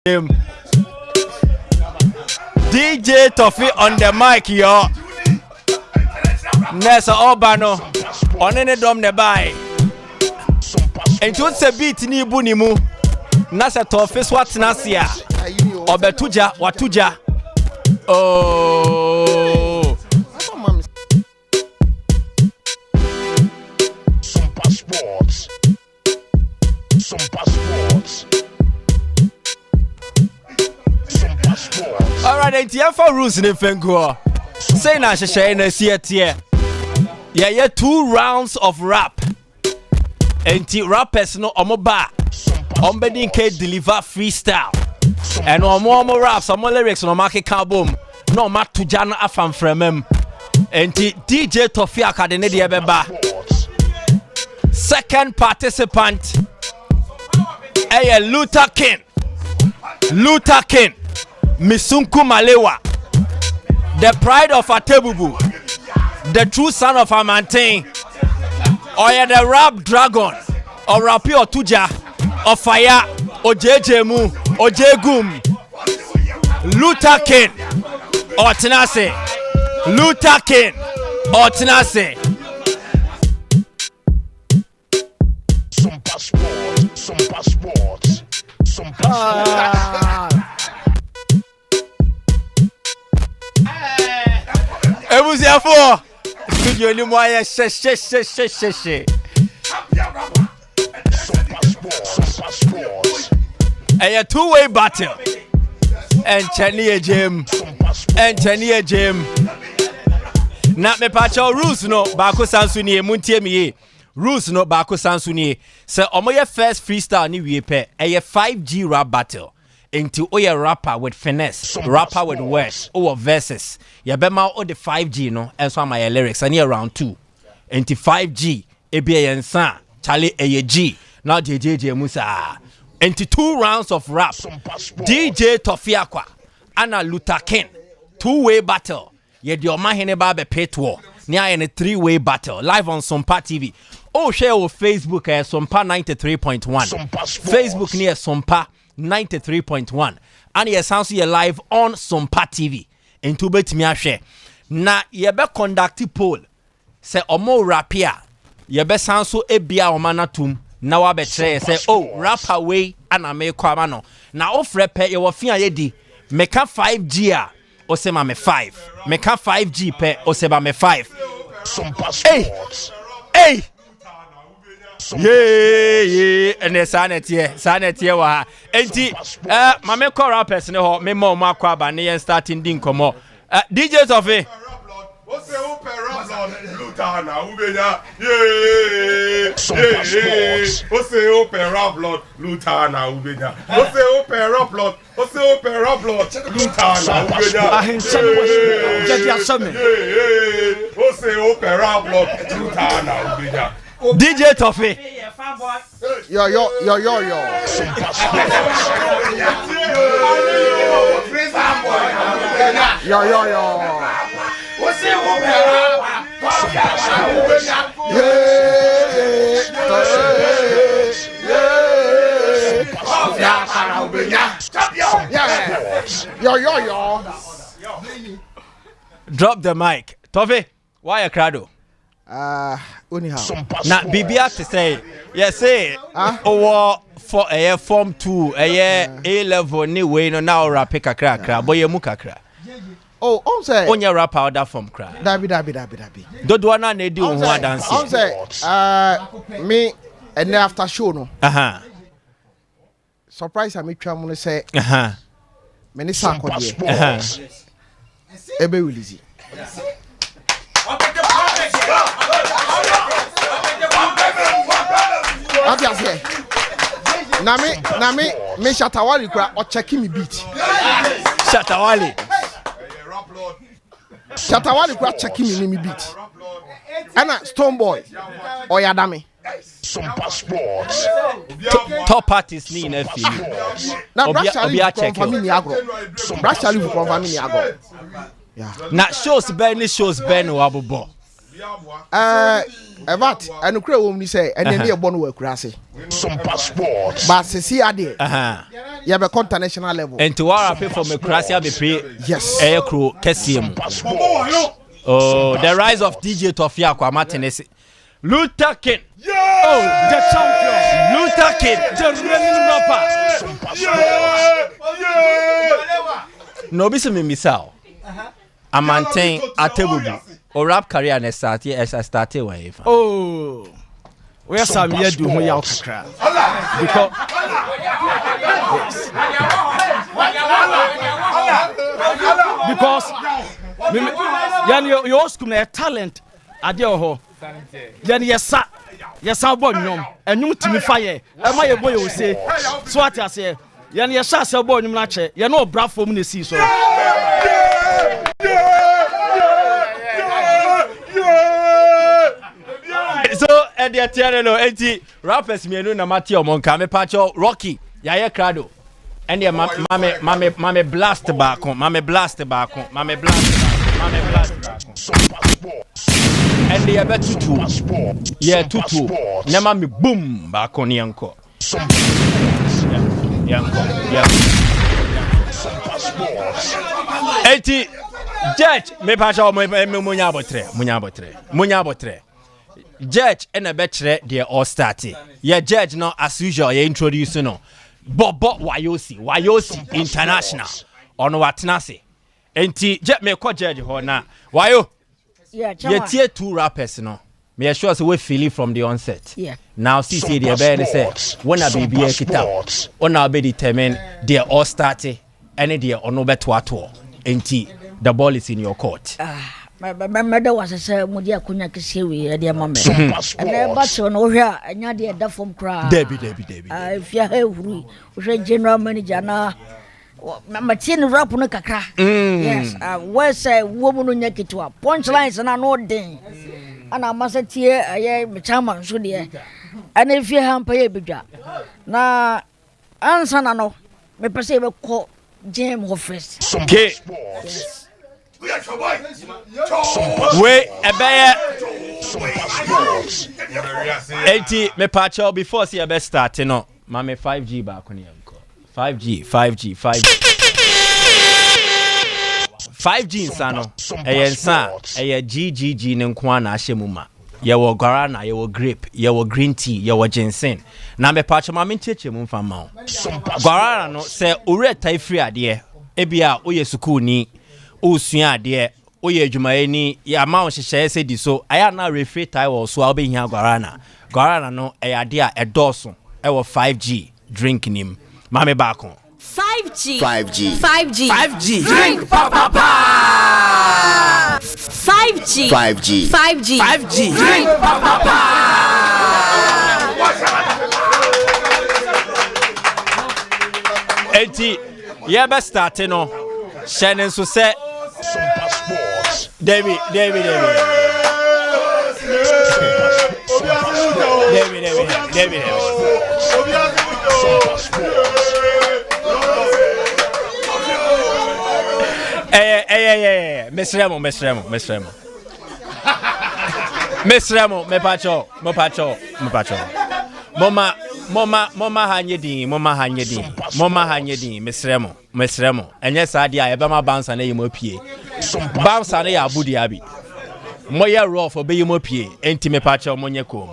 DJ Toffee on the mic, yo. Nessa Obano on any drum ne buy. And to say beat ni bunimu. Nasa Toffee swat nasia. Obetuja watuja. Oh. Sompa Sports. Sompa Sports. Sompa Sports. Alright, and here for rules in the Fengo. Say na share na see it here. Yeah, 2 rounds of rap. And the rappers no omoba. Ombedin ke deliver freestyle. And omo rap, some lyrics no market carbon. No mat to Jana afam fremem. And the DJ Toffee Academy de beba. Second participant. Luther King. Misunku Malewa. The pride of Atebubu. The true son of Amantain. Or the rap dragon. Or Rapi Otuja. Or Fire. Or Jejemu. Or Jegum. Luther King. Or Tenase. Luther King. Or Tenase. Sompa Sports. Sompa Sports. Sompa Sports. Ebusiafo studio ni moye she Sompa Sports. a two-way battle and Chenia Jim na me pacho rules no baako sansu ni muntie me rules no baako sansu ni se omoye first freestyle ni wie pe 5G rap battle into oye rapper with finesse, rapper with words, or verses. Ya bema o the 5G no, and so my lyrics and around 2. Into 5G, EBA and San, Charlie AG, now JJ Musa. Into 2 rounds of rap. DJ Toffee Akwa, Anna Luther King, 2-way battle. Ye di oma hene ba be petwo. Nia in a 3-way battle live on Sompa TV. Oh, share on Facebook Sompa 93.1. Facebook near Sompa 93.1 and yes sounds here live on Sompa TV into betimi ahwe na ye be conduct poll say omo rapia ye be sound so ebia omanatum na wa be kire say oh rapper way ana me kwa ma no na ofre pe ye wo fia ye di meka 5G a o se ma me 5 meka 5G pe o se ba me 5 Sompa Sports. Hey yeah and the sanity wa enti mame call rappers ne ho me mo akwa ba ne yen starting din komo DJ Toffee o se o pe rap lord Lutana ubenya yeah Sompa Sports. o se o pe rap lord Lutana ubenya o se o pe rap lord Lutana ubenya ahenche no wo jadi asome o se o pe rap lord Lutana ubenya DJ Toffee Yo. Sompa Sports. Yo. Yo. drop the mic Toffee why a crowd Anyhow. na bibia to say yes say or for a form 2 a level ni we no now rap kakra boy mu kakra Oh, on say. onya rap powder from cry Dabi. dodo na na edi ho dance On say. Me and after show no. Surprise I make twa say. Me ni sa Sompa kodie. Sports. Ebe release. Obviously. Na me Shatawali kura o check me beat. Shatawali Kura check me beat. Ana Stone Boy Oyadame. Sompa Sports. top artist ni na fi Na Obi Brashali check from family agro. Brashali from family agro. Yeah. na shows ben ni shows ben wa bobo Evat enukure wo ni say ene ne ebo no wakura ase Sompa Sports. but sisi ade ya be international level enti wara pay for Mecracia be pray yes kro kesiem oh the rise of DJ Tofia Kwama Tenese Luther King oh the champion Luther King the reigning rapper no be me misao amanten atebubu o rap career na started when you oh where some year do ho yaw kakra because yan your school na talent ade ho yan yesa bo nyom enum timi faye e ma ye boy o se so ati ase yan yesa se bo nyum na che ye no bra fom na si so so at the tiano enti rappers mienu na mati omonka me pacho Rocky yaye crado and the mame blast back mame blast back and the tutu yeah tutu nema me boom back on yanko yanko enti judge me pacho munya botre judge and a betre the all started yeah judge no as usual you introduce no bobo wayosi international ono watnase enti je me ko judge ho na wayo yeah tie two rappers no me sure say we feel from the onset yeah now see the be say when a baby kita ona be determine the all started any the ono beto ato enti the ball is in your court Mada was a Mudia Kunya Kisewi, dear mamma. And a battle no here, and you're the deaf from cry. Debbie. If you're here, we general manager now. Martin rap on a cacra. Yes, where's a woman on your kitwa? Punchlines and I know ding. And I must hear a chairman, should ye. And if you have pay a big job. Now, answer no, me perceive a call Jam office. Okay. Wait, a bear. 80 me patcho before see a best start, no. Mame 5G back on your 5G. 5G insano. Eyensa, eye GGG nenkwana ashemuma. Yewo guarana, yewo grape, yewo green tea, yewo ginseng. Na me patcho mame ncheche mu mfa ma. Guarana no se ure tai free ade. Ebia oye school ni usua ade. Oye adwumayeni ya ma o hyehyɛ se di so aya na refer tai wo so a obehia guarana no ade a edoso e wo 5G drink nim mame baako 5G drink papa 5G drink papa enti ye be start no shenen so se Sompa Sports. David. Mesremo, me pacho. Mama hanye din, mesremo. Enye sadia e be ma bounce na yimo pie. Bounce na ya abudi abi. Moye rough obe yimo pie, enti me pacho monye kom.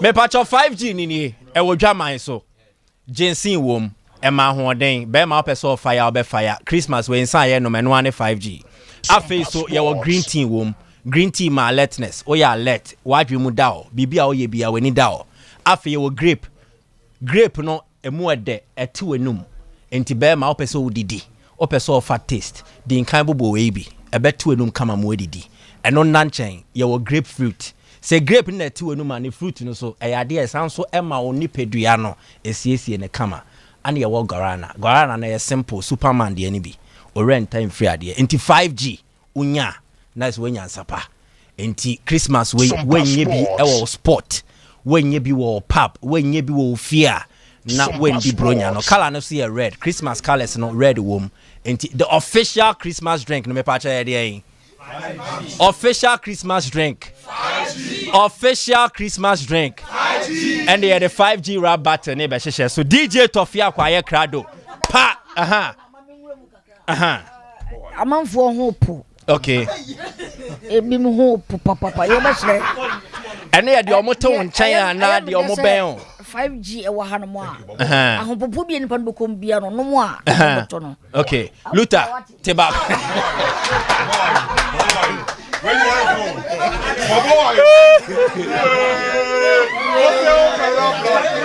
Me pacho 5G ni e wo dwaman so. Jensen wom, e ma hoden, be ma peso fire obe fire. Christmas we insan ye no menu ane 5G. Afi so ye wo green tea wom. Green tea ma alertness. Oya alert, wadwe mu dao. Bibia oye bia we ni dao. Afi ye wo grape no emu ede eti wenum enti be ma opese odidi opese of fat taste di nkan bobo we bi ebetu wenum kama mu odidi eno nanchen ye wo grapefruit se grape na eti wenum ani fruit no so eyade esanso ema oni pedua no esiesie ne kama ani ye wo guarana na ye simple superman de ani bi o rent time free ade enti 5G unya nice wenya nsapa enti Christmas we wenye bi ewo sport wenye bi wo pub wenye bi wo fear na wendi bronya no color no see a red Christmas colors no red wom enti the official Christmas drink no me pa cha dey official Christmas drink official Christmas drink. And they had the 5G rap battle neighbor. So DJ Tofia Kwaye Krado. Pa. I'm on for hope. Okay. Ebi mu hope papa. You must say. And they had the omoto in China na the omoben. 5G e wa ha no mo a. Ahopopo bi nipa do kom bia no mo a. Okay. Luther, tebak. Where you want to go? Boy.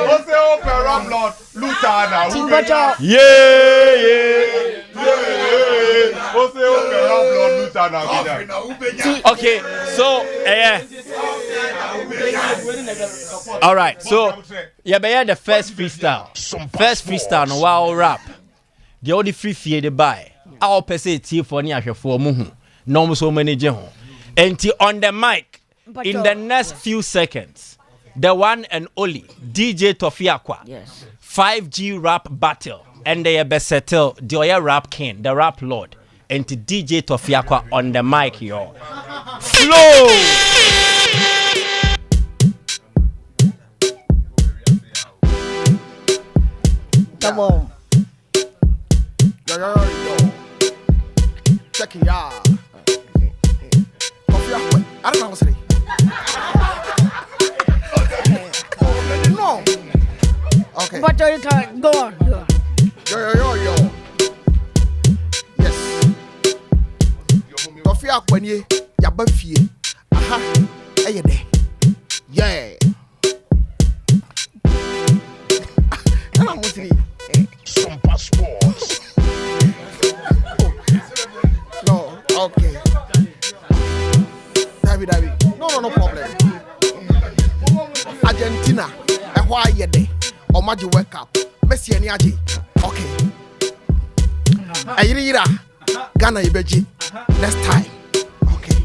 What's the opera blood? Lutana. Yeah. What's the opera blood? Lutana. Okay, so all right, so yeah, but the first freestyle. First freestyle no wow rap. The only free fee they buy. Our per se tea for ni ahwe for mu. No so many je ho. And on the mic in the next few seconds, the one and only DJ Tofiakwa. Yes. 5G rap battle. And they be settle the Oya rap king, the rap lord. And DJ Tofiakwa on the mic, yo. Flow! Come on. Yo. Check it out. I don't know what to say. No. Okay. But you can go on. Yo. Yes. Tofia Kwenye, Yaba Fie. Aha. Aye de. Yeah. And I'm with you. Sompa Sports. No. Okay. David. No problem. Argentina. Why ye de? Or Maji wake up. Messi and Yaji. Okay. Ayira. Ghana Ibeji. Next time. Okay.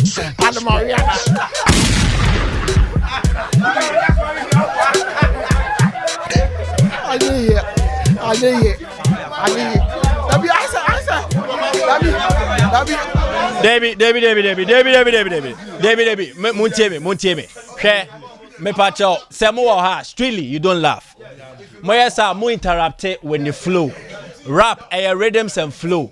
Sompa Sports. I didn't hear. David, Muntiemi. Share, me pacho, Samu ha, strictly, you don't laugh. Moyasa, mo interrupted when the flow. Rap, rhythms and flow.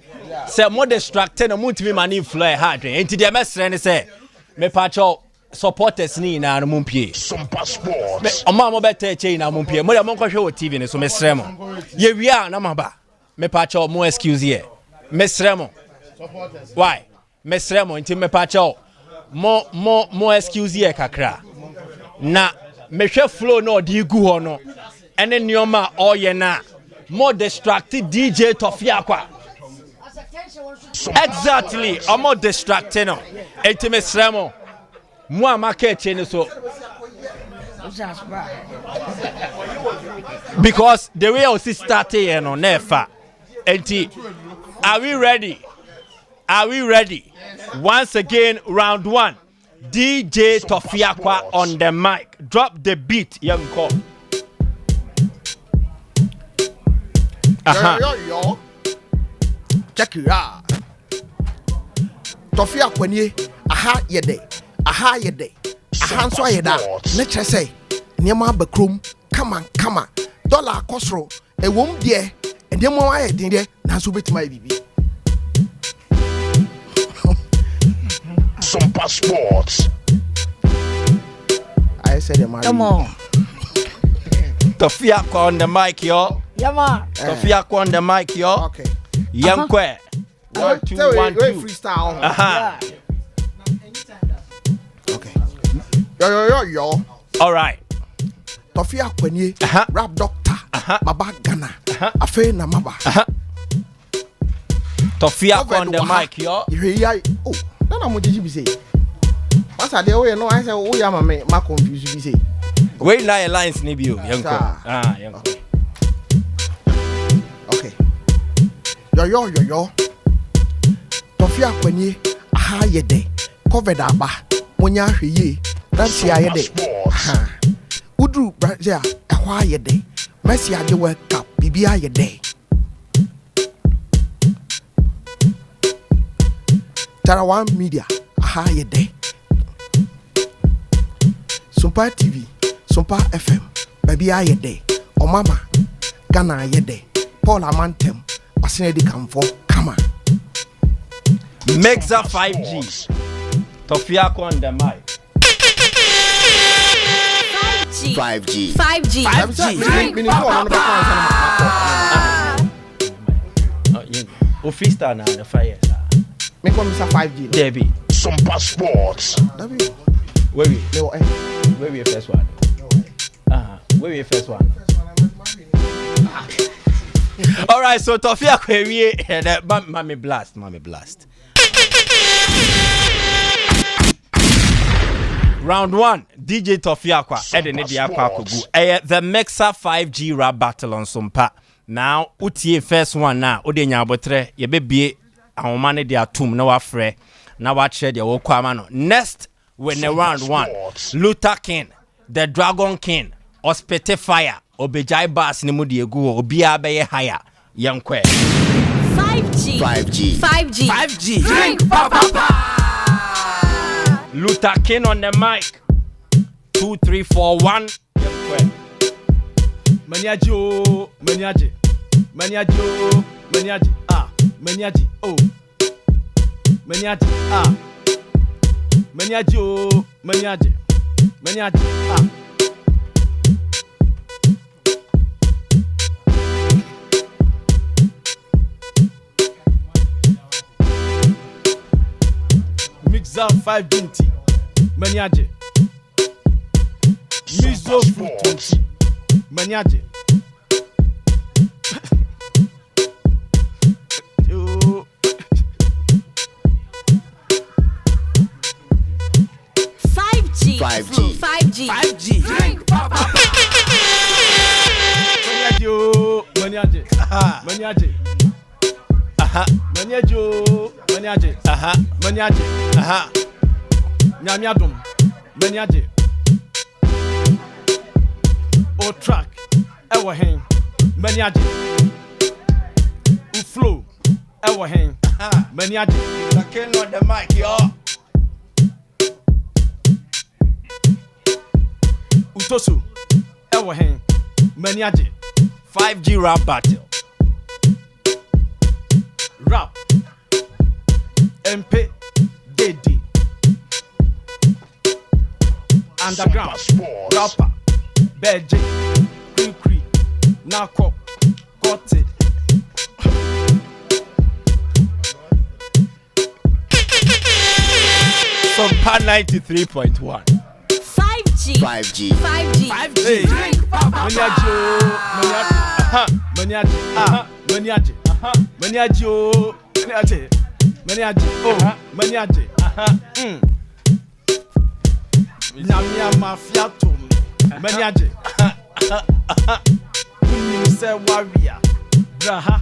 Say, more distracted, and Muntimi mani flow hard. And to the mess, and say, me pacho, supporters ni na mumpie. Sompa Sports. Oma mo bete che na mumpie. Mo ya mo kwahwe TV ne so mesremo. Ye wia na maba. Me pacho mo excuse here. Mesremo. Why? Mesremo nti me pacho mo excuse here kakra. Na mehwe flow no di gu ho no. Ene nioma oye na. More distracted DJ Tofiakwa. Exactly. I'm more distracted no. Enti mesremo. Moi market chain so because the way I see starting you know never. Are we ready? Once again, round one. DJ Tofiakwa on the mic. Drop the beat, young call. Yo. Check it out. Tofiakwa ni aha yede. Aha yede. Aha nso ayeda. Ne kire say niema bakrom. Come on. Dollar kosro. Ewom de. Niema ayede de. Na so betima bibi. Sompa Sports. I said them. Come on. Tofiakwa on the mic, yo. Yeah, man. Tofiakwa on the mic, yo. Okay. Young Kwe. 1 2 1 2. Freestyle. Aha. Okay. Yo. All right. Tofiakwa ni rap doctor. Baba Ghana. Afe na maba. Tofiakwa on the mic, yo. Oh,那么继续比赛。我啥的我也弄，还是我也嘛confuse比赛。Wait na lines ni bio, young Kwe. Young Kwe. Okay. Yo. Tofiakwa ni aha yede. Covered aba. Monya hweye. That's ya yede. Udru Brazil ehwa yede. Messi ade World Cup bibia yede. Tarawan Media, aha ye day. Sompa TV, Sompa FM, baby aye day. O mama, Ghana ye day. Paul Amantem, Basinedi Camfo, Kama. Mexa 5G. Tofiako on the mic. 5G. 5G. Officer now the fire. Make one Mr. 5G. Debbie. Sompa Sports. Where we? No, Where we first one? Where we first one? All right, so Tofiako we Mommy blast. Round 1, DJ Tofiako Edene Diakwakogu. The Mexa 5G rap battle on Sompa. Now, utie first one now. Ode nyabotre ye bebie ahomane dia tum na wafre na wache dia wokwama no. Next when the round 1, Luther King, the Dragon King, Ospete Fire, Obejai Bass ni mudi egu obi abeye higher. Yankwe. 5G. Drink papa. Luther King on the mic. 2, 3, 4, 1. Yankwe. Maniaji. Ah. Maniaji. Oh. Maniaji. Ah. Maniaji. Ah. Mixa 520. Maniaji. Mizo fruit 20. Maniaji. 5G. Drink papa. Maniaji. Nyamiadum. Maniaji. O track. Ewa hen. Maniaji. U flow. Ewa hen. Maniaji. Luther King on the mic, yo. Utosu. Ewa hen. Maniaji. 5G rap battle. Rap. MP. Dedi. Underground. Rapper. Beje. Kri. Nako. Got it. Sompa 93.1. 5G. Drink papa. Maniaji. Nyamia mafia to me. Maniaji. When you say warrior, braha.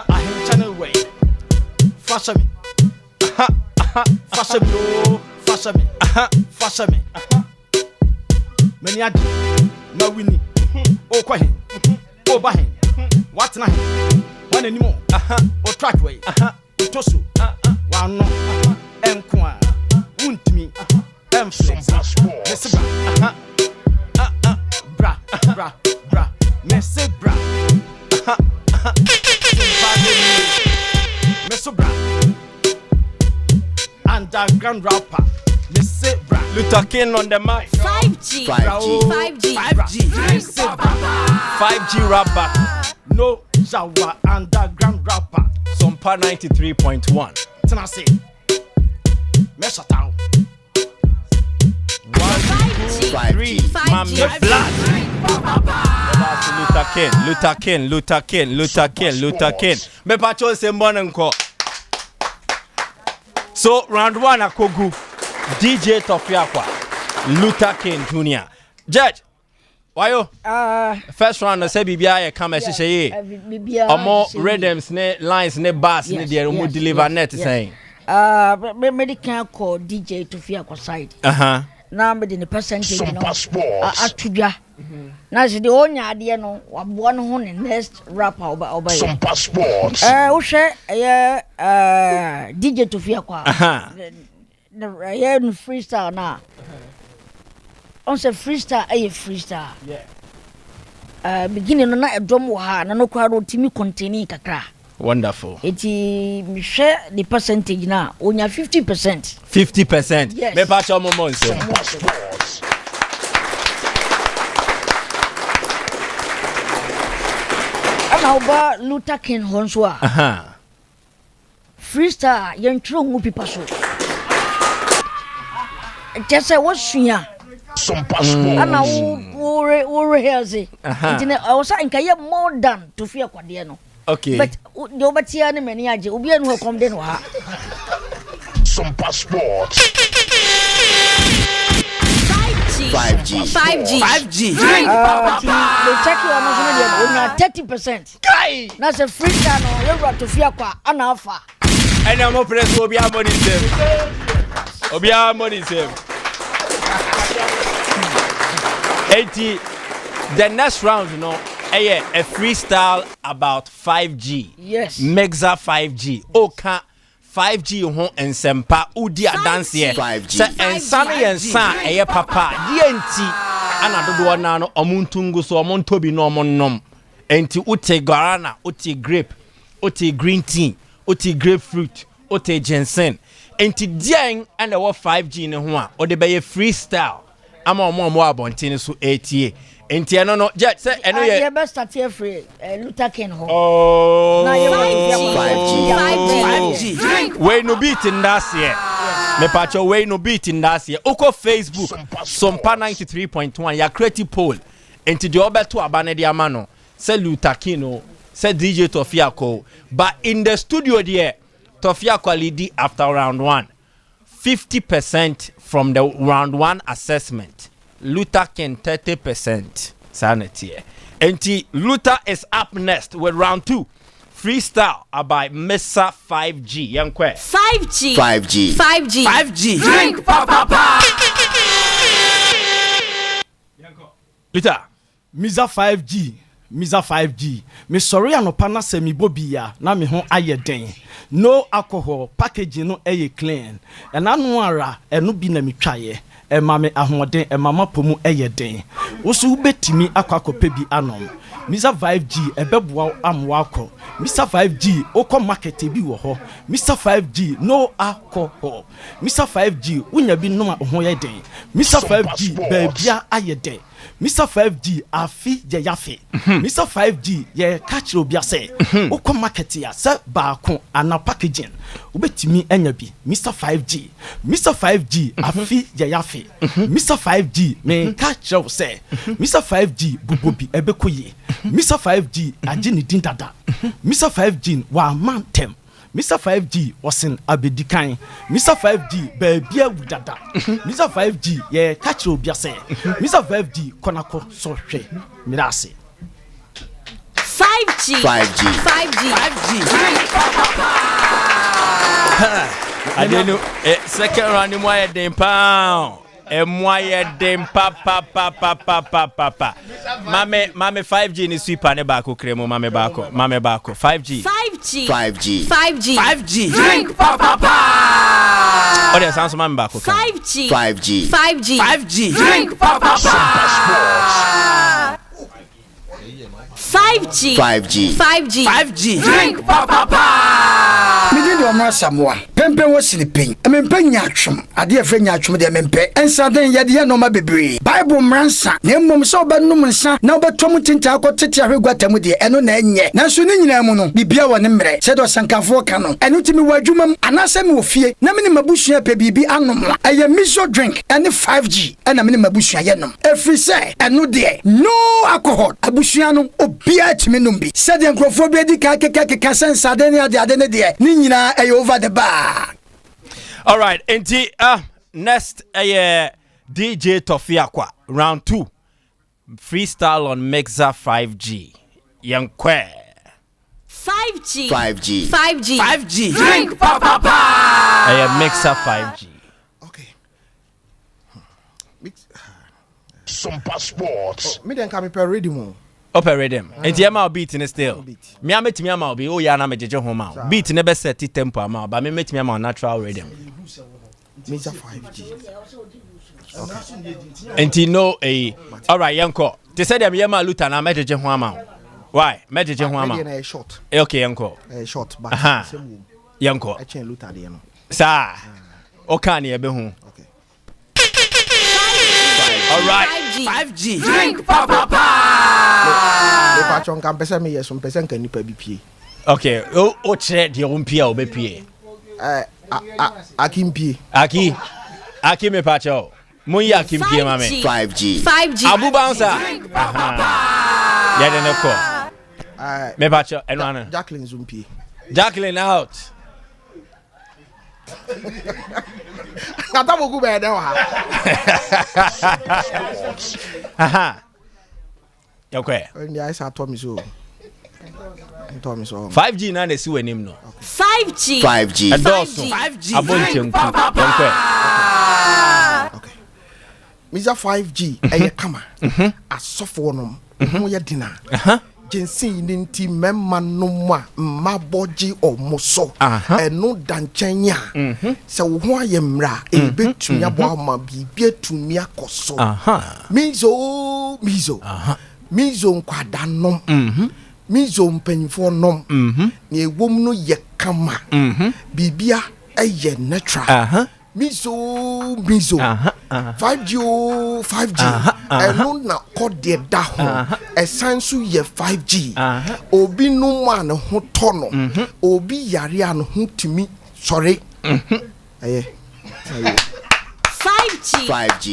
I am channel way. Fashion me. Fashion me. Maniaji. Na winnie. O kwahin. O bahin. What na him? One anymore. O track way. Utosu. One no. Enkwa. Untimi. Emflex. Mesebra. Bra. Mesebra. Mesobra. Underground rapper. Mesebra. Luther King on the mic. 5G. 5G rap battle. No Jawa underground rapper. Sompa 93.1. Tenase. Meshatown. 1, 2, 3. Mommy blast. Luther King. Me pacho se mbonenko. So round 1 akogu. DJ Tofiako. Luther King Jr. Judge. Wayo? First round no say bibia ye come hye. Omo rhythms ne lines ne bass ne dey mo deliver net saying. Medical call DJ Tofiako side. Na me the percentage no. Atudwa na se de onya ade no waboa no ho ne next rapper oba Sompa Sports. wo hwe DJ Tofia kwa no freestyle na on se freestyle freestyle beginning no na edom wo ha na no kwa ro timi contain kakra. Wonderful. Eti me share the percentage na onya 50%. 50%. Yes. Me pa cho mo nse. Sompa Sports. Ana oba Luther King honso a. Freestyle yentro ngu pipa so. Tese wo sua. Sompa Sports. Ana wo rehearse. Ntine o sa nka ye more than to fear kwade no. Okay. But the obatia ne mani age obi anu ho kom de no ha. Sompa Sports. 5G. 5G. The check you on onya 30%. Kai. Na se freestyle no you got to fear kwa ana afa. And I'm not press obi a money save. Obi a money save. 80. The next round, you know, a freestyle about 5G. Yes. Mexa 5G. Oka 5G ho ensempa udi dance here. 5G. Say ensane yensa eye papa DNT ana dodo na no omuntungu so omontobi no omonnom. Enti uti guarana, uti grape, uti green tea, uti grapefruit, uti ginseng. Enti dieng and what 5G ne ho a ode be freestyle. Ama omo abontin so ATA. Enti eno no jet say eno ye ye best start here free Luther King ho. Oh. Na ye 5G. We no beat in that year. Me pacho we no beat in that year. Oko Facebook Sompa 93.1 ya creative poll. Enti the obeto abane dia mano. Say Luther King say DJ Tofia ko. But in the studio there Tofia quality after round 1. 50% from the round 1 assessment. Luther King 30% sanity. Enti Luther is up next with round 2. Freestyle by Mesa 5G. Yankwe. 5G. Drink papa. Luther. Misa 5G. Me sorry anopa na se mi bobia na me ho aye den. No alcohol packaging no eye clean. And anu ara enu bi na mi twaye. E ma me ahoden e mama pomu eye den. Wo so betimi akwakope bi anom. Mr 5G ebeboa amwako. Mr 5G oko market bi wo ho. Mr 5G no alcohol. Mr 5G unya bi no ma ho ye den. Mr 5G baabia aye den. Mr 5G afi je yafe. Mr 5G ye catch obia say oko market ya se baako ana packaging ubetimi anya bi. Mr 5G afi je yafe. Mr 5G me catch you say Mr 5G bubobi ebekoye. Mr 5G agini din dada. Mr 5G wa mantem. Mr 5G was in Abedikan. Mr 5G baabia wudada. Mr 5G ye catch obia say Mr 5G konako so hwe mirase. 5G. Adenu second round mo ye den pa. Moye dem papa. Mame 5G ni sweeper ne baako kremo mame baako 5G. Drink papa. Ode sanso mame baako 5G. Drink papa. 5G. Drink papa. Midin do amra samoa pempen wo silipen empen nyatwom ade afre nyatwom de mempe ensaden yade no ma bebre bible mransa na mmom so obanum nsa na obatom tinta akotete ahwegwatam de eno na enye nanso ni nyina mu no bibia wo ne mre se do sankafo ka no eno timi wadwumam anase me ofie na me ne mabusua pe bibi anom la eye miso drink ene 5G ena me ne mabusua ye nom efri se eno de no alcohol abusua no obia timi nom bi se de nkrofo bi di ka keka sensaden ne ade ne de nyina ay over the bar. All right, enti next DJ Tofia kwa round 2 freestyle on Mexa 5G. Yankwe. 5G. Drink papa. Mexa 5G. Okay. Sompa Sports. Me then come per rhythm. Upper rhythm. And the amount beat in it still. Me, I met me amount be, oh, yeah, I'm a judge home. Beat never set it tempo amount, but me met me amount natural rhythm. Major 5G. And you know, all right, Yanko. They said I'm Yama Lutan, I'm a judge home. Why? Major Jehama. A short. Okay, Yanko. A short, but Yanko. I change Luta, you know. Sir. Okani Ebehu. Okay. All right. 5G. Drink papa. The patron can pesa me some percent can you pay BP. Okay. Oh, check the Olympia or BP. Akimpi. Aki me pacho. Muya Kim Pia mame. 5G. Abu Bouncer. Yeah, then of course. Me pacho. Enwana. Jacqueline Zumpi. Jacqueline out. Nata mo gube de wa. Aha. Okay. And the eyes are Tommy so. 5G na na si wanim no. 5G. Adoso. 5G. Abonchemku. Okay. Mr. 5G eye kama. Asofo nom. Ho ye dina. Jensin ninti memma no ma maboji omoso eno danchenya se wo ho ayemra e betumi abo ama bibia tumi akoso mizo nkwada nom mizo mpanfo nom na ewom no ye kama bibia eye natural mizo 5G eno na kode da ho esansu ye 5G obi no man ho tono obi yare an ho timi sorry 5G.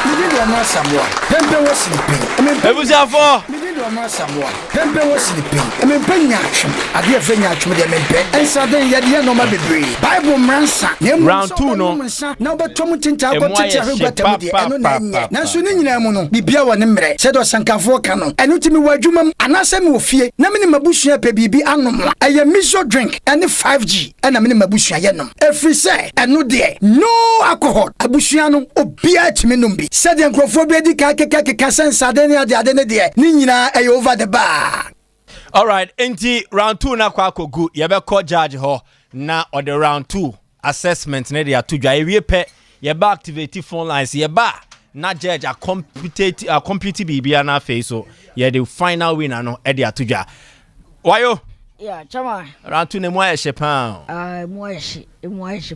Midi do ma Samoa. Pembe wo sleeping. Ebusiafo. Midi do ma Samoa. Pembe wo sleeping. Penya atwem. Ade afenya atwem de mempe. Ensa den ye de no ma bebre. Bible mransa. Round 2 no. Na obetom tinta akotete ahugwatam de eno na enye. Na so ni nyina mu no. Bibia wo ne mre. Se do sankafo ka no. Eno timi wadwumam anase me ofie. Na me ne mabusua pe bibi anom. Eye miso drink ene 5G. Na me ne mabusua ye nom. Every say eno de no alcohol. Abusua no obia timi nom bi. Se de nkrofo bi di ka sensa de ne ade ne de. Ni nyina eye over the bar. All right, enti round 2 na kwa kogu ye be call judge ho na or the round 2 assessment na dia to dwa ewie pe ye ba activate phone lines ye ba na judge a compute bibia na face so ye the final winner no e dia to dwa wayo yeah chama round 2 ne mo ye pa mo ye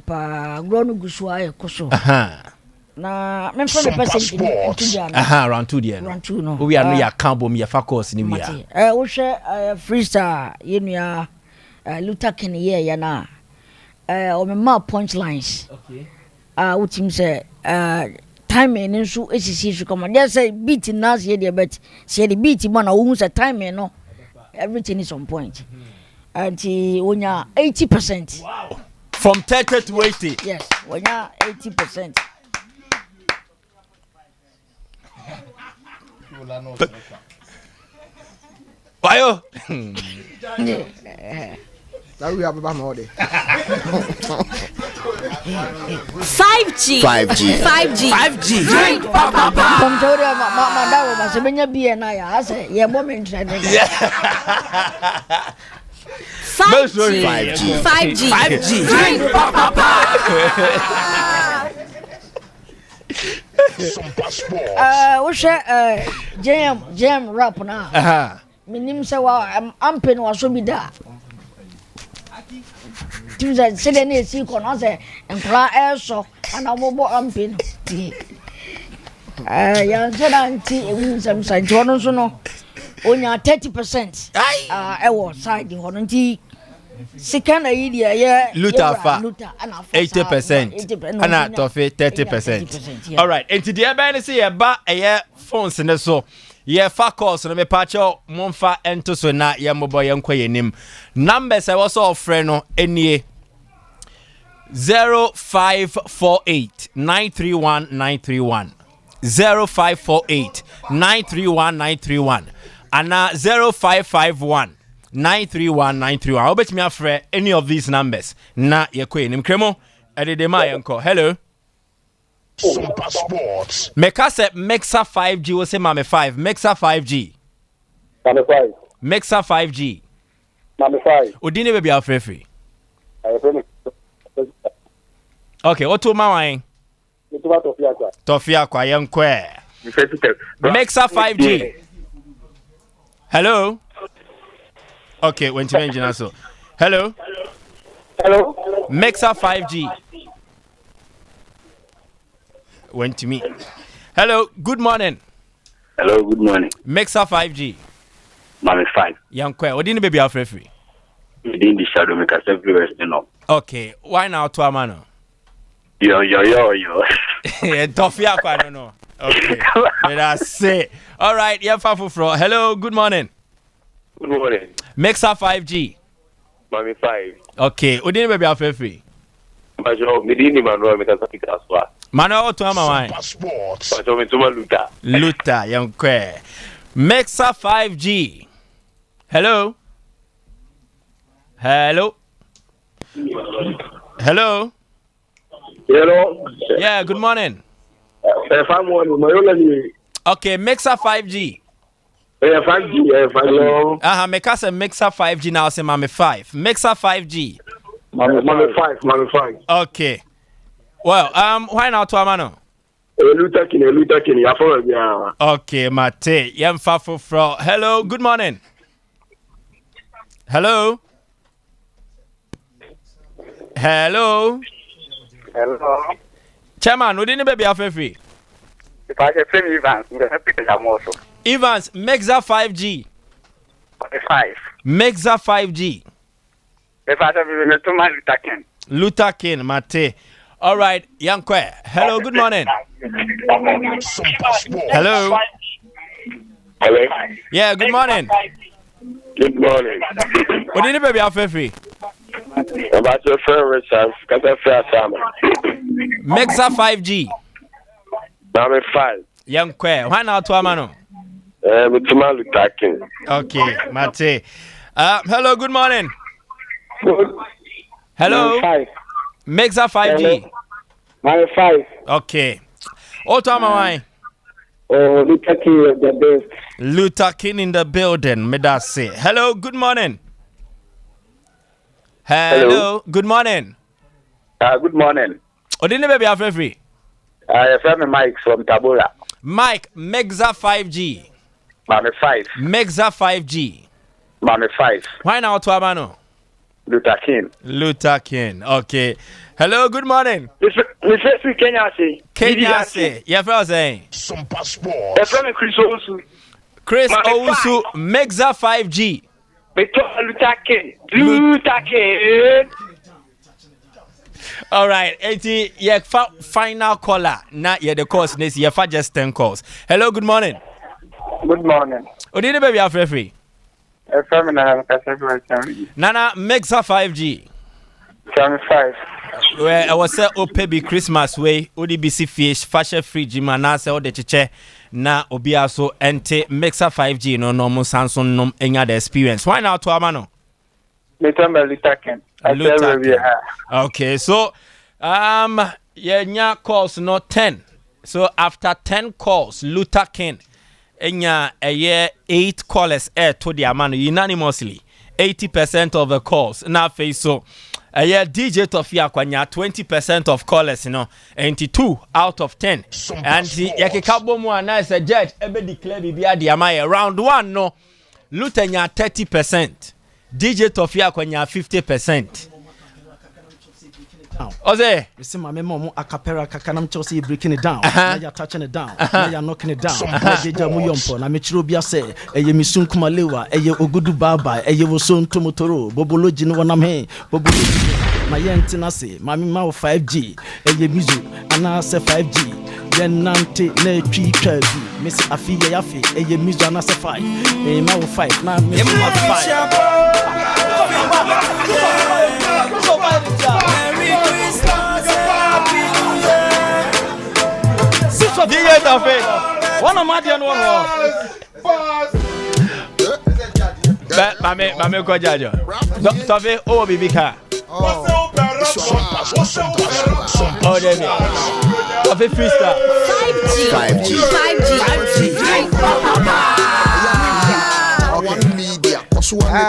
pa gronu gusu aye koso na me from the person round 2 there round 2 no we are no ya cambo me ya focus ni we are wo hwe freestyle yenua Luther King ya na o me ma punchlines okay wo tim say timing nso esisi so come there say beat na say there but say the beat man na wo say timing no everything is on point and onya 80%. Wow, from 30 to 80. Yes, onya 80%. Wayo. That we have about more day. 5G. Drink papa. From Toria, my dad was a menya beer na ya. I say, yeah, woman. 5G. Drink papa. Sompa Sports. What's jam rap now? Minim say wa ampen wa so bi da. Tuza se de na si ko no say nkra eso ana bobo ampen. Ya so da nti ewu sam santi wono so no onya 30%. E wo side ho no nti second idea yeah Luther 80% ana tofe 30%. All right, and today I say ya ba phones ne so ye fa calls no me pacho monfa ento so na ye mobo ye nkwa yenim numbers I was all friend no enie 0548 931 931 0548 931 931 ana 0551 931 I'll bet me afre any of these numbers na ye kwe nim kremo edede ma ye nko hello Sompa Sports. Meka se Mexa 5G wo se mame 5. Mexa 5G. Mame 5. Mexa 5G. Mame 5. Odine baby afrefi. I friend. Okay, oto ma wan. Tofia kwa yenkwe. Mexa 5G. Hello. Okay, when to mention so. Hello. Hello. Mexa 5G. Went to me. Hello, good morning. Hello, good morning. Mexa 5G. Mame 5. Yankwe, odine baby afrefi. Within the shadow make us everywhere stand up. Okay, why now to amano? Yo. Tofia kwa no. Okay. Let us say. All right, Fro. Hello, good morning. Good morning. Mexa 5G. Mame 5. Okay, odine baby afrefi. Bajo, midini Manuel make us pick us wa. Mano to ama wan. Sompa Sports. Bajo me tuma luta. Luta yankwe. Mexa 5G. Hello. Hello. Hello. Hello. Yeah, good morning. Mayola Okay, Mexa 5G. 5G. Hello. Meka se Mexa 5G now say mame 5. Mexa 5G. Mame 5. Okay. Well, why now to amano? Luta kini. Afọ ya. Okay, mate. Yemfa fro. Hello, good morning. Hello. Hello. Chairman, we didn't baby afrefi. If I say frame Evans, I'm gonna pick them also. Evans, Mexa 5G. 5. Mexa 5G. If I say we too much Luther King, mate. All right, Yankwe. Hello, good morning. Sompa Sports. Hello. Hello. Yeah, good morning. Good morning. We didn't baby afrefi. About your favorite chance, because I feel some. Mexa 5G. Mame 5. Yankwe. Why now to amano? With Tumalu Takin. Okay, mate. Hello, good morning. Hello. 5. Mexa 5G. Mame 5. Okay. Otama why? Oh, Luther King is the best. Luther King in the building. Me that say. Hello, good morning. Hello. Good morning. Good morning. Odine baby afrefi. I am Mike from Tabora. Mike, Mexa 5G. Mame 5. Mexa 5G. Mame 5. Why now to amano? Luther King. Luther King. Okay. Hello, good morning. This is Kenya say. Kenya say. Yeah, for saying. Sompa Sports. From Chris Owusu. Chris Mame Owusu, Mexa 5G. Luther King. Luther King. All right, 80. Yeah, final caller. Not yet the course. This year for just 10 calls. Hello, good morning. Good morning. Odine baby afrefi. From Nana Nana Mexa 5G. 5. Where I was say OPB Christmas way, ODBC fish, fashion free Jimana say the chiche na obi aso ente Mexa 5G no normal Samsung nom enya the experience. Why now to amano? Luther King. Okay, so yeah, calls no 10. So after 10 calls, Luther King enya a year 8 callers to the amano unanimously. 80% of the calls. Now face so DJ Tofia Kwanya 20% of callers, 82 out of 10. And yakikabo mu ana as a judge ebe declare bibia di amaya round 1 no Lutenya 30%. DJ Tofia Kwanya 50%. Oze, you see my memo acapella kakanam Chelsea breaking it down. Now you're touching it down. Now you're knocking it down. Deja muyompo na mechiro bia say eye misun kumalewa eye ogudu baba eye woson tomotoro boboloji no wanam he boboloji my yentina say mami ma 5G eye mizu ana say 5G yen nante na twi twabi miss afiye yafi eye mizu ana say 5 ma 5 na miss 5 DJ Tofia. One of my dear one. Mame ko jajo. Tofia o bibi ka. Oh, Demi. Toffee freestyle. 5G. 5G. One media, Sompa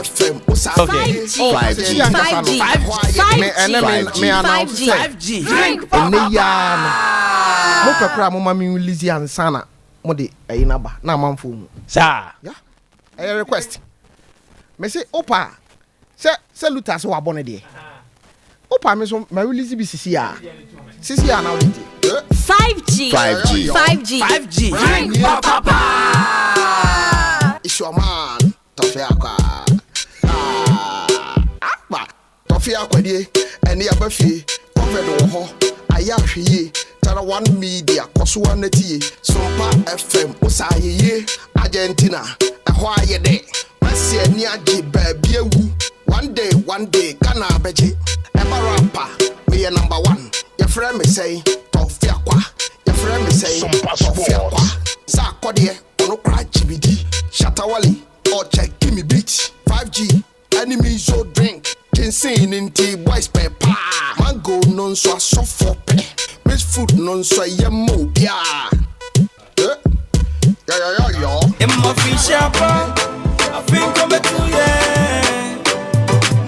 FM, 5G. Mokakra mama mi Lizzy ansana mo de ayinaba na manfo mu Sa. ya a request me say opa se Luther so wabone de opa me so ma Lizzy bi sisi a na oditi 5G. It's your man Toffee Akwa akwa Toffee Akwa de ene abafie covered wo ho aya hweye Tara one media kosuwa netie Sompa FM osaye Argentina ehwa yede wasi ani agi baby ewu one day Ghana beje eba rapper me number 1 your friend me say Toffee Akwa your friend me say Toffee Akwa sa kodie ono kra chibidi Shatawali or check give me beat 5G enemy so drink Kinsing in tea boys pepper mango non so for pe Miss food non so yemo yeah yeah in my fish shop I think I'm to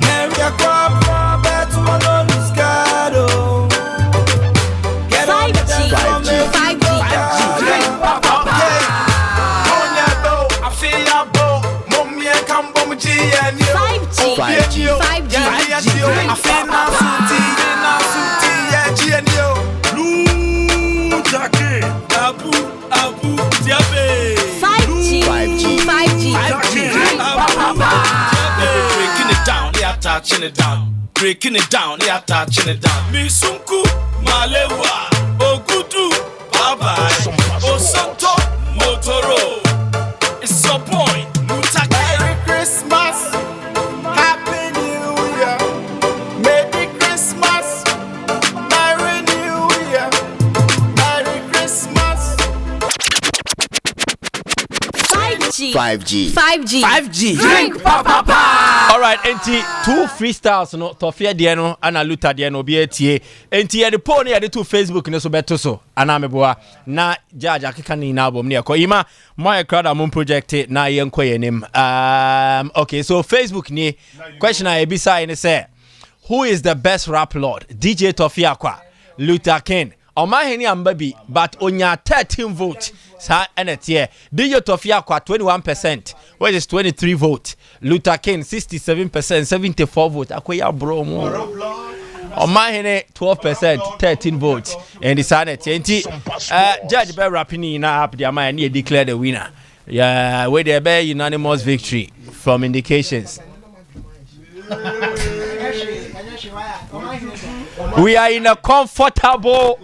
Mary a crop bet to alone is gado get on the 5G I feel your bow mommy and come bomb G and you 5G I feel now suti yeah G and you Abu Diabe 5G. breaking it down, they are touching it down. Misunku Malewa Ogudu Bye Osanto Motoro. It's your boy Mutake. Merry Christmas, Happy New Year. Merry Christmas, Merry New Year. Merry Christmas. 5G. Drink papa. All right, enti two freestyles no Toffee de no ana Luther de no bi etie enti ye de pony ye de to Facebook ne so beto so ana meboa na judge akeka ni na album ne ekoyima my crowd amon project na ye nkoyenim okay, so Facebook ni question I be say ne say who is the best rap lord? DJ Toffee Akwa, Luther King. Omaheni ambabi but onya 13 vote sa enetie DJ Toffee Akwa 21% which is 23 vote Luther King 67% 74 vote akoya bro mo Omaheni 12% 13 votes and the sanity judge be rapping na up the man he declare the winner yeah where there be unanimous victory from indications. We are in a comfortable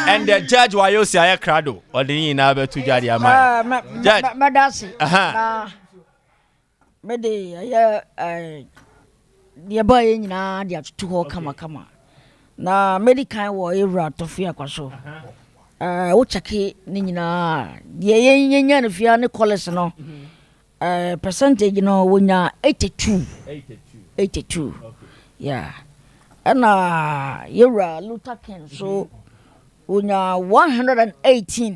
and the judge wa yo si aya krado odin na be to judge ama judge madasi na me de ya dia boy nyina dia tutu ho kama na medical wo Ewura Toffee Akwa so wo cheke ni nyina dia yenya ne fia ne college no percentage no wonya 82 okay. Yeah and Ewura Luther King so wonya 118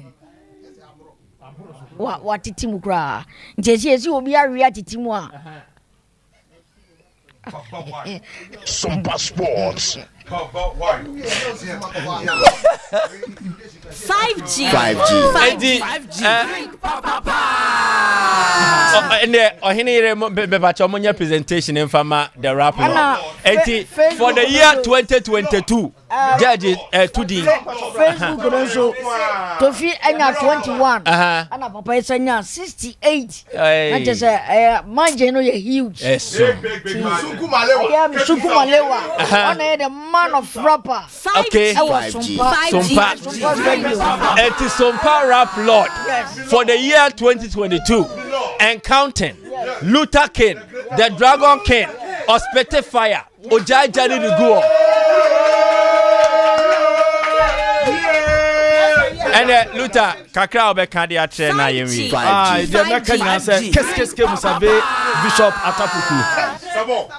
wa titimu kra nchesi obi aria titimu a Sompa Sports. 5G. And ohini be bacha omonya presentation in fama the rap for the year 2022 judge tudi Facebook also Toffee anya 21 ana papa isanya 68 na just margin no huge Sukumalewa ona the man of rapper okay Sompa it is Sompa rap lord for the year 2022 and counting Luther King the Dragon King Ospete Fire Ojajani the go and Luther kakra obeka de atre na yemi the American say keske musabe Bishop Atapuku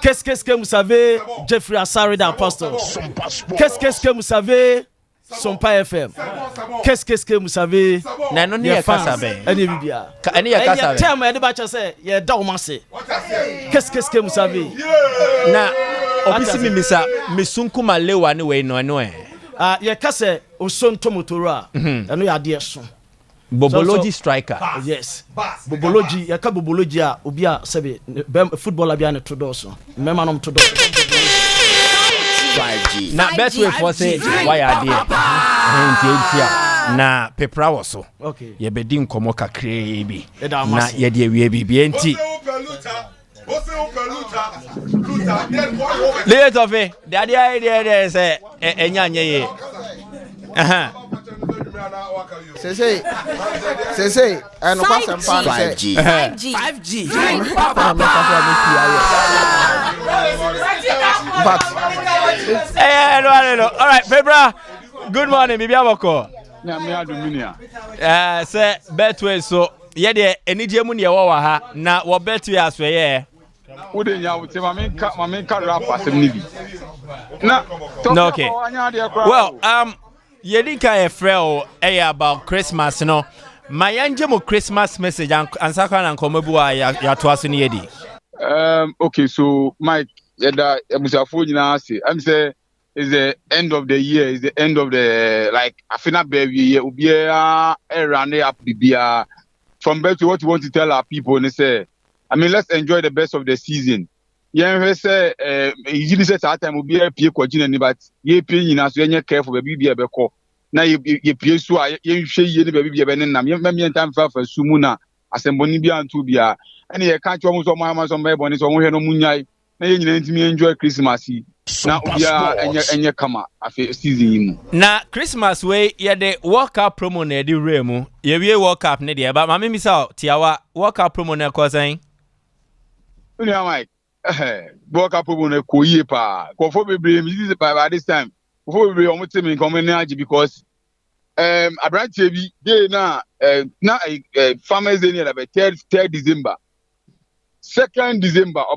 Qu'est-ce que vous savez, Jeffrey Asari d'Apostle? Qu'est-ce que vous savez, Sompa FM? Qu'est-ce que vous savez, les fans? Qu'est-ce que vous savez? Na opisi mi misa mesunku malewa ni we no ye kase oson tomotora eno ya de so Bobology striker. Yes. Bobology, ya ka bobology a obi a sebe footballer bia ne to do so. Mema no to do. 5G. Na best way for say why are there? Na pepra wo so. Okay. Ye bedi nkomo kakra bi. Na ye de wie bi enti. Late of it. The idea say enya nye. Say, and 5G. 5G. But all right, Pebra. Good morning, Bibi Aboko. Say betway so ye de enije mu ne wo wa ha na wo betway aso ye. Wo de nya wo te ma men ka rap asem ni bi. Na no, okay. Well, Yedika Efrel about Christmas, no. My angel Christmas message and Sakran and Komebu ya twasun yedi. Okay, so Mike, I'm say it's the end of the year, it's the end of the like Afina baby year, ubia around up bibia. From back to what you want to tell our people and say, I mean, let's enjoy the best of the season. Yeah, say usually say that time will be a pie kwajina but ye pie nyina so yenye careful baby bia be ko na ye pie so a ye hwe ye ne baby bia be nam ye time fa sumu na asemboni bia antu bia ene ye ka cho mo so mo so me boni so mo hwe no munyai na ye nyina ntimi enjoy Christmas na bia enye kama afi season yi mu na Christmas we ye de World Cup promo na de remu ye wie World Cup ne de ba mama mi sa tiawa World Cup promo na ko san uni amai World Cup promo na ko yie pa ko fo bebre mi this by this time ko bebre o mo temi ko me na agi because abranche bi dey na farmers day near the 3rd December 2nd December